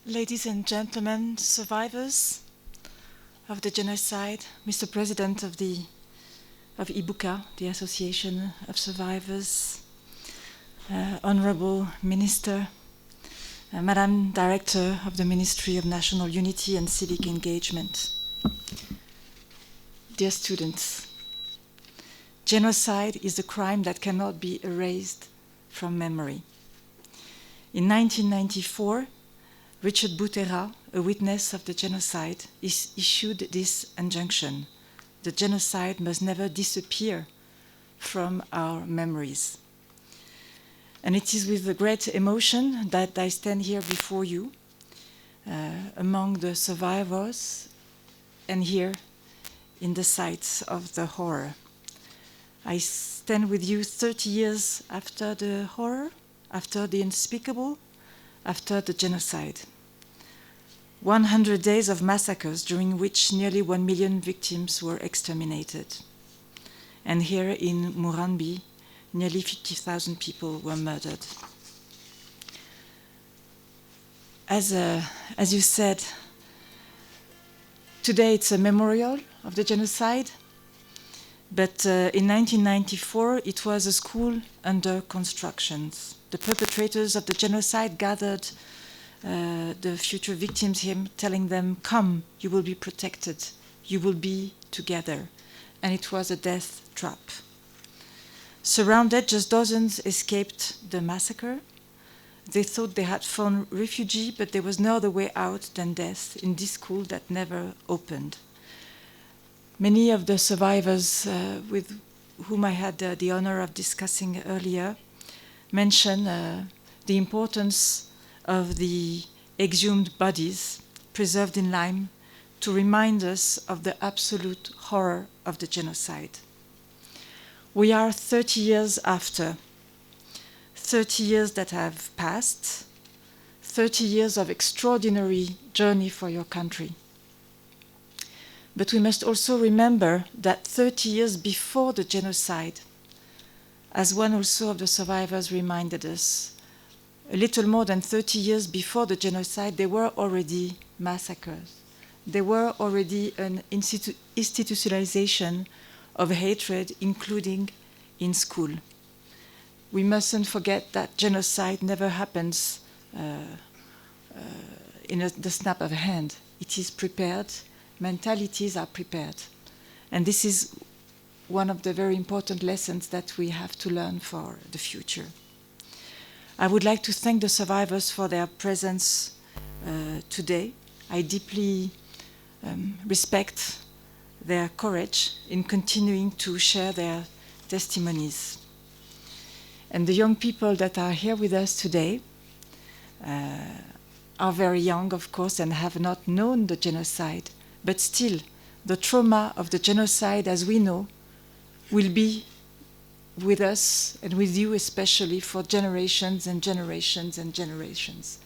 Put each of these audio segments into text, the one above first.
Ladies and gentlemen, survivors of the genocide, Mr. President of IBUCA, the Association of Survivors, Honorable Minister, Madam Director of the Ministry of National Unity and Civic Engagement, dear students, genocide is a crime that cannot be erased from memory. In 1994, Richard Boutera, a witness of the genocide, issued this injunction: the genocide must never disappear from our memories. And it is with a great emotion that I stand here before you, among the survivors, and here in the sites of the horror. I stand with you 30 years after the horror, after the unspeakable, after the genocide. 100 days of massacres during which nearly 1 million victims were exterminated. And here in Murambi, nearly 50,000 people were murdered. As you said, today it's a memorial of the genocide, but in 1994 it was a school under construction. The perpetrators of the genocide gathered the future victims here, telling them, "Come, you will be protected, you will be together." And it was a death trap. Surrounded, just dozens escaped the massacre. They thought they had found refuge, but there was no other way out than death in this school that never opened. Many of the survivors with whom I had the honor of discussing earlier mentioned the importance of the exhumed bodies preserved in lime to remind us of the absolute horror of the genocide. We are 30 years after, 30 years that have passed, 30 years of extraordinary journey for your country. But we must also remember that 30 years before the genocide, as one also of the survivors reminded us, a little more than 30 years before the genocide, there were already massacres. There were already an institutionalization of hatred, including in school. We mustn't forget that genocide never happens in the snap of a hand. It is prepared. Mentalities are prepared. And this is one of the very important lessons that we have to learn for the future. I would like to thank the survivors for their presence today. I deeply respect their courage in continuing to share their testimonies. And the young people that are here with us today are very young, of course, and have not known the genocide, but still, the trauma of the genocide, as we know, will be with us and with you especially for generations and generations and generations.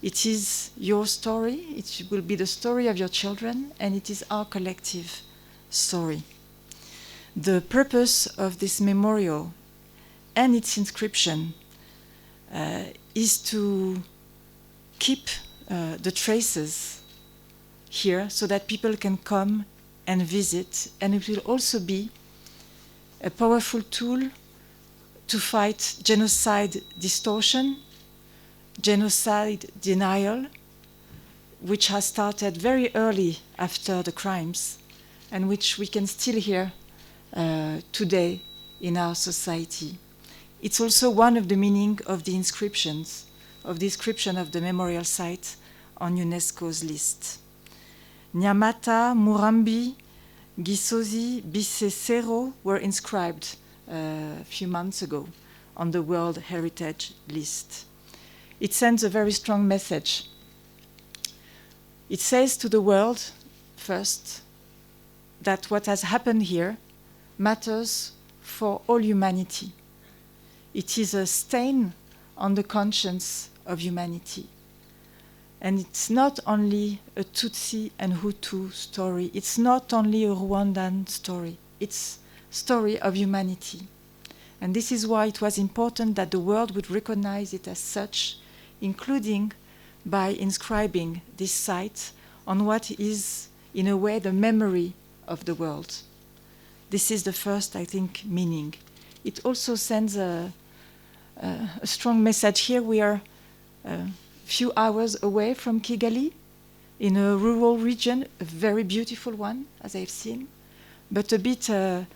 It is your story, it will be the story of your children, and it is our collective story. The purpose of this memorial and its inscription is to keep the traces here so that people can come and visit, and it will also be a powerful tool to fight genocide distortion, genocide denial, which has started very early after the crimes and which we can still hear today in our society. It's also one of the meaning of the inscriptions, of the inscription of the memorial site on UNESCO's list. Nyamata, Murambi, Gisozi, Bisesero were inscribed a few months ago on the World Heritage List. It sends a very strong message. It says to the world, first, that what has happened here matters for all humanity. It is a stain on the conscience of humanity. And it's not only a Tutsi and Hutu story. It's not only a Rwandan story. It's a story of humanity. And this is why it was important that the world would recognize it as such, including by inscribing this site on what is, in a way, the memory of the world. This is the first, I think, meaning. It also sends a strong message here. We are a few hours away from Kigali, in a rural region, a very beautiful one, as I've seen, but a bit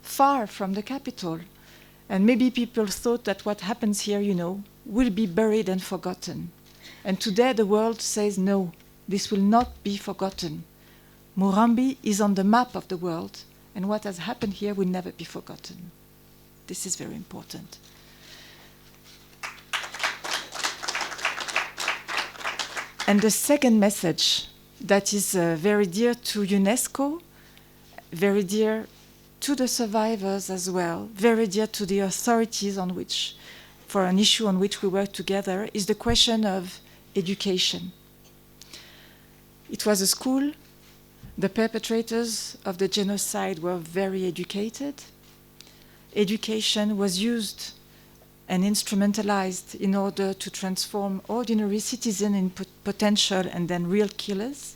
far from the capital. And maybe people thought that what happens here, will be buried and forgotten. And today the world says, no, this will not be forgotten. Murambi is on the map of the world, and what has happened here will never be forgotten. This is very important. And the second message that is very dear to UNESCO, very dear to the survivors as well, very dear to the authorities for an issue on which we work together, is the question of education. It was a school. The perpetrators of the genocide were very educated. Education was used and instrumentalized in order to transform ordinary citizens in potential and then real killers.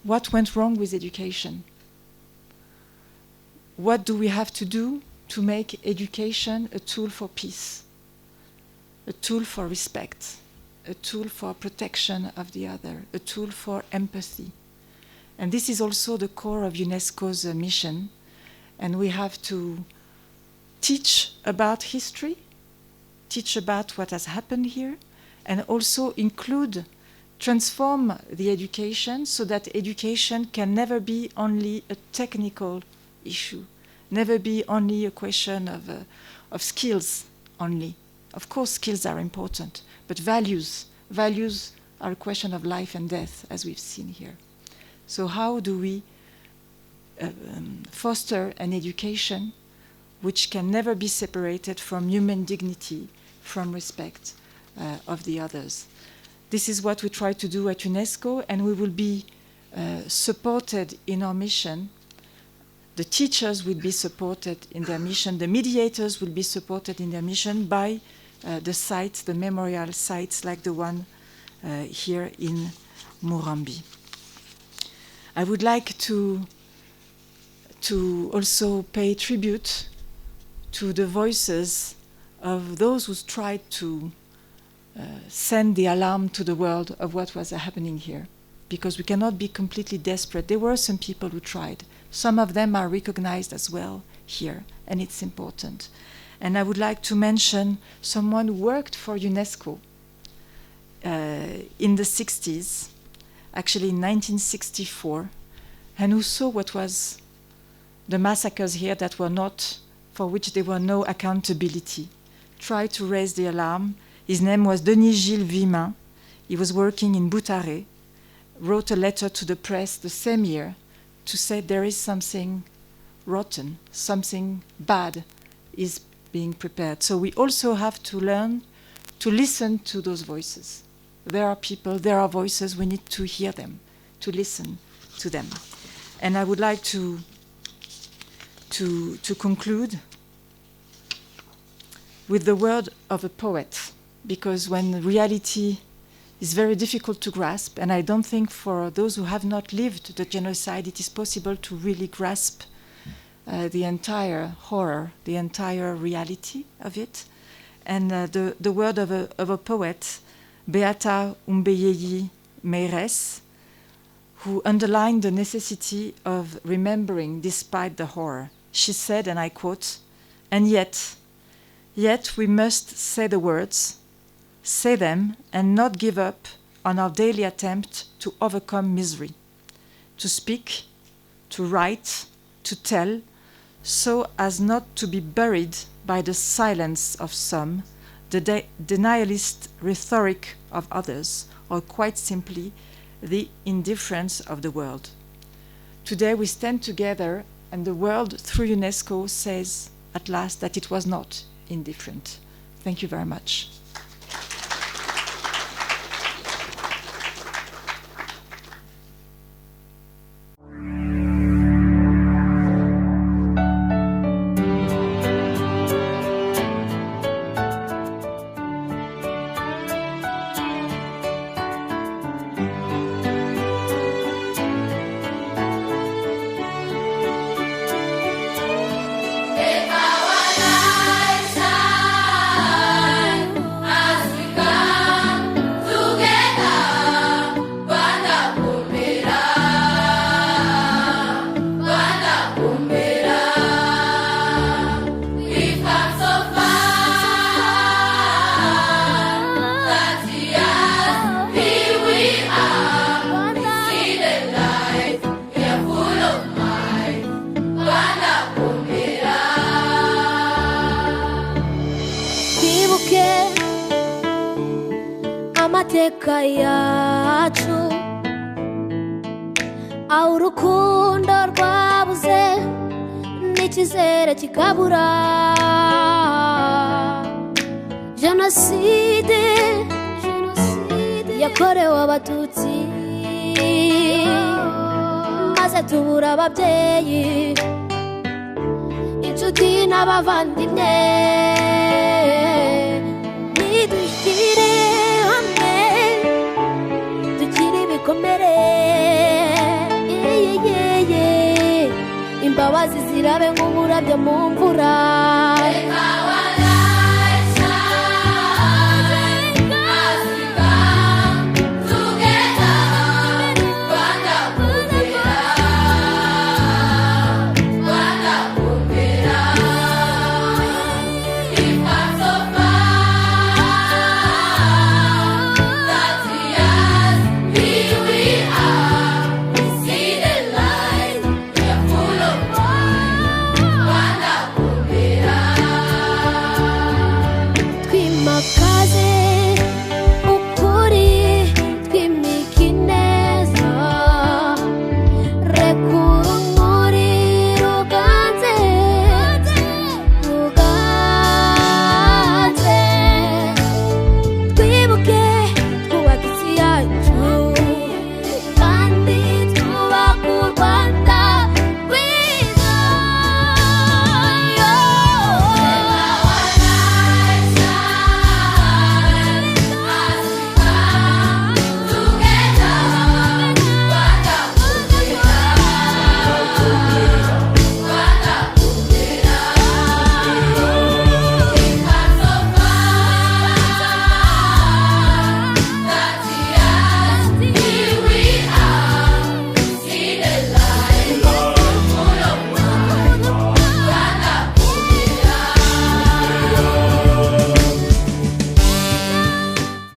What went wrong with education? What do we have to do to make education a tool for peace, a tool for respect, a tool for protection of the other, a tool for empathy? And this is also the core of UNESCO's mission. And we have to teach about history, teach about what has happened here, and also transform the education so that education can never be only a technical issue, never be only a question of skills only. Of course, skills are important, but values are a question of life and death, as we've seen here. So how do we foster an education which can never be separated from human dignity, from respect of the others? This is what we try to do at UNESCO, and we will be supported in our mission. The teachers will be supported in their mission. The mediators will be supported in their mission by the sites, the memorial sites like the one here in Murambi. I would like to also pay tribute to the voices of those who tried to send the alarm to the world of what was happening here, because we cannot be completely desperate. There were some people who tried. Some of them are recognized as well here, and it's important. And I would like to mention someone who worked for UNESCO in the 60s, actually in 1964, and who saw what was the massacres here that were not, for which there were no accountability, tried to raise the alarm. His name was Denis Gilles Vimin. He was working in Boutaré, wrote a letter to the press the same year to say there is something rotten, something bad is being prepared. So we also have to learn to listen to those voices. There are people, there are voices, we need to hear them, to listen to them. And I would like to conclude with the word of a poet, because when reality is very difficult to grasp, and I don't think for those who have not lived the genocide it is possible to really grasp the entire horror, the entire reality of it. And the word of a poet, Beata Umbeyeyi Meires, who underlined the necessity of remembering despite the horror. She said, and I quote, "And yet we must say the words, say them, and not give up on our daily attempt to overcome misery, to speak, to write, to tell, so as not to be buried by the silence of some, the denialist rhetoric of others, or quite simply the indifference of the world." Today we stand together, and the world, through UNESCO, says at last that it was not indifferent. Thank you very much. mateka yacu aho urukundo rwabuze n'ikizere kikabura Genocide yakorewe abatutsi maze tubura ababyeyi inshuti n'abavandimwe nidushyire hamwe dukire ibikomere imbabazi zirabe nk'uburabyo mu mvura